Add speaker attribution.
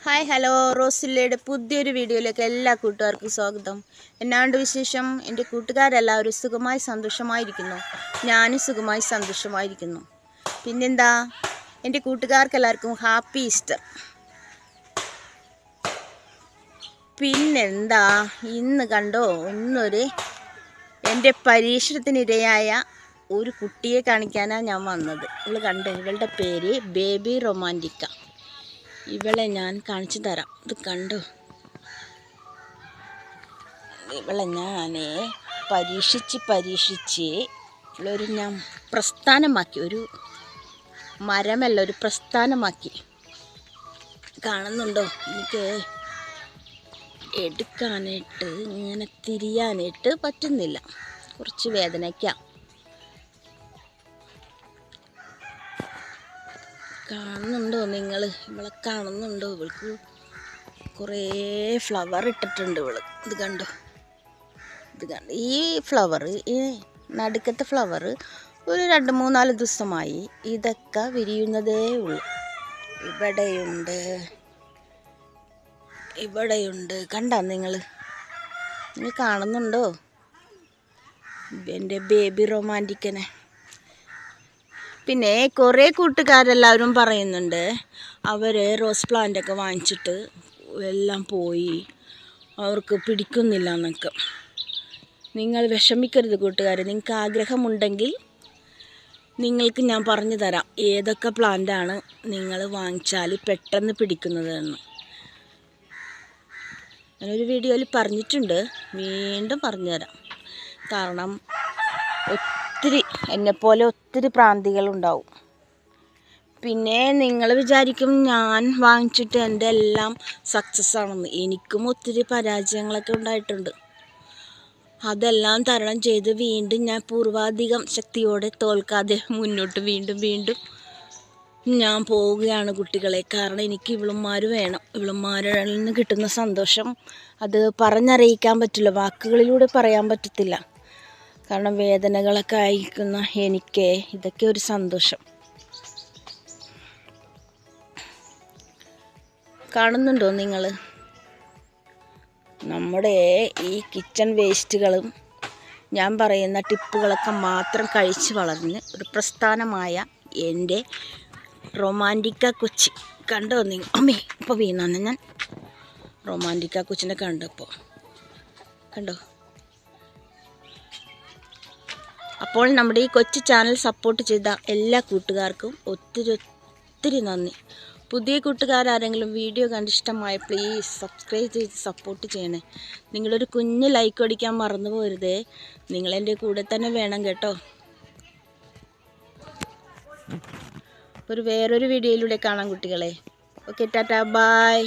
Speaker 1: Hi hello റോസില്ലയുടെ പുതിയൊരു വീഡിയോയിലേക്ക് എല്ലാ കൂട്ടുകാർക്കും സ്വാഗതം. എന്നാണ്ട് വിശേഷം? എൻ്റെ കൂട്ടുകാരെല്ലാവരും സുഖമായി സന്തോഷമായിരിക്കുന്നു. ഞാനും സുഖമായി സന്തോഷമായിരിക്കുന്നു. പിന്നെന്താ, എൻ്റെ കൂട്ടുകാർക്കെല്ലാവർക്കും ഹാപ്പി ഈസ്റ്റർ. പിന്നെന്താ, ഇന്ന് കണ്ടോ എൻ്റെ പരീക്ഷണത്തിനിരയായ ഒരു കുട്ടിയെ കാണിക്കാനാണ് ഞാൻ വന്നത്. ഇവൾ കണ്ടോ, ഇവളുടെ പേര് ബേബി റൊമാൻറ്റിക്ക. ഇവളെ ഞാൻ കാണിച്ചു തരാം. ഇത് കണ്ടോ, ഇവളെ ഞാൻ പരീക്ഷിച്ച് ഇവളൊരു ഞാൻ പ്രസ്ഥാനമാക്കി, ഒരു മരമല്ല ഒരു പ്രസ്ഥാനമാക്കി. കാണുന്നുണ്ടോ? എനിക്ക് എടുക്കാനായിട്ട് ഇങ്ങനെ തിരിയാനായിട്ട് പറ്റുന്നില്ല, കുറച്ച് വേദനയ്ക്കാണ്. കാണുന്നുണ്ടോ നിങ്ങൾ? ഇവളെ കാണുന്നുണ്ടോ? ഇവൾക്ക് കുറേ ഫ്ലവർ ഇട്ടിട്ടുണ്ട് ഇവള്. ഇത് കണ്ടോ, ഈ ഫ്ലവർ, ഈ നടുക്കത്തെ ഫ്ലവർ ഒരു 2-3-4 ദിവസമായി ഇതൊക്കെ വിരിയുന്നതേ ഉള്ളൂ. ഇവിടെയുണ്ട് കണ്ടോ നിങ്ങൾ കാണുന്നുണ്ടോ എൻ്റെ ബേബി റൊമാൻറ്റിക്കനെ? പിന്നെ കുറേ കൂട്ടുകാരെല്ലാവരും പറയുന്നുണ്ട് അവർ റോസ് പ്ലാന്റൊക്കെ വാങ്ങിച്ചിട്ട് എല്ലാം പോയി, അവർക്ക് പിടിക്കുന്നില്ല എന്നൊക്കെ. നിങ്ങൾ വിഷമിക്കരുത് കൂട്ടുകാരെ. നിങ്ങൾക്ക് ആഗ്രഹമുണ്ടെങ്കിൽ നിങ്ങൾക്ക് ഞാൻ പറഞ്ഞു തരാം ഏതൊക്കെ പ്ലാന്റാണ് നിങ്ങൾ വാങ്ങിച്ചാൽ പെട്ടെന്ന് പിടിക്കുന്നതെന്ന്. ഞാനൊരു വീഡിയോയിൽ പറഞ്ഞിട്ടുണ്ട്, വീണ്ടും പറഞ്ഞു തരാം. കാരണം എന്നെപ്പോലെ ഒത്തിരി പ്രാന്തികളുണ്ടാവും. പിന്നെ നിങ്ങൾ വിചാരിക്കും ഞാൻ വാങ്ങിച്ചിട്ട് എൻ്റെ എല്ലാം സക്സസ് ആണെന്ന്. എനിക്കും ഒത്തിരി പരാജയങ്ങളൊക്കെ ഉണ്ടായിട്ടുണ്ട്. അതെല്ലാം തരണം ചെയ്ത് വീണ്ടും ഞാൻ പൂർവാധികം ശക്തിയോടെ തോൽക്കാതെ മുന്നോട്ട് വീണ്ടും ഞാൻ പോവുകയാണ് കുട്ടികളെ. കാരണം എനിക്ക് ഇവളുമാർ വേണം. ഇവളുമാരിൽ നിന്ന് കിട്ടുന്ന സന്തോഷം അത് പറഞ്ഞറിയിക്കാൻ പറ്റില്ല, വാക്കുകളിലൂടെ പറയാൻ പറ്റത്തില്ല. കാരണം വേദനകളൊക്കെ അയക്കുന്ന എനിക്ക് ഇതൊക്കെ ഒരു സന്തോഷം. കാണുന്നുണ്ടോ നിങ്ങൾ? നമ്മുടെ ഈ കിച്ചൺ വേസ്റ്റുകളും ഞാൻ പറയുന്ന ടിപ്പുകളൊക്കെ മാത്രം കഴിച്ച് വളർന്ന് ഒരു പ്രസ്ഥാനമായ എൻ്റെ റൊമാൻറ്റിക്ക കൊച്ചി കണ്ടോ നിങ്ങൾ? അമ്മേ, ഇപ്പോൾ വീണാണ് ഞാൻ. റൊമാൻറ്റിക്ക കൊച്ചിനെ കണ്ടപ്പോൾ കണ്ടോ? അപ്പോൾ നമ്മുടെ ഈ കൊച്ചു ചാനൽ സപ്പോർട്ട് ചെയ്ത എല്ലാ കൂട്ടുകാർക്കും ഒത്തിരി നന്ദി. പുതിയ കൂട്ടുകാരാരെങ്കിലും വീഡിയോ കണ്ടിഷ്ടമായ പ്ലീസ് സബ്സ്ക്രൈബ് ചെയ്ത് സപ്പോർട്ട് ചെയ്യണേ. നിങ്ങളൊരു കുഞ്ഞ് ലൈക്ക് അടിക്കാൻ മറന്നു പോരുതേ. നിങ്ങളെൻ്റെ കൂടെ തന്നെ വേണം കേട്ടോ. വേറൊരു വീഡിയോയിലൂടെ കാണാം കുട്ടികളെ. ഓക്കെ, ടാറ്റാ, ബൈ.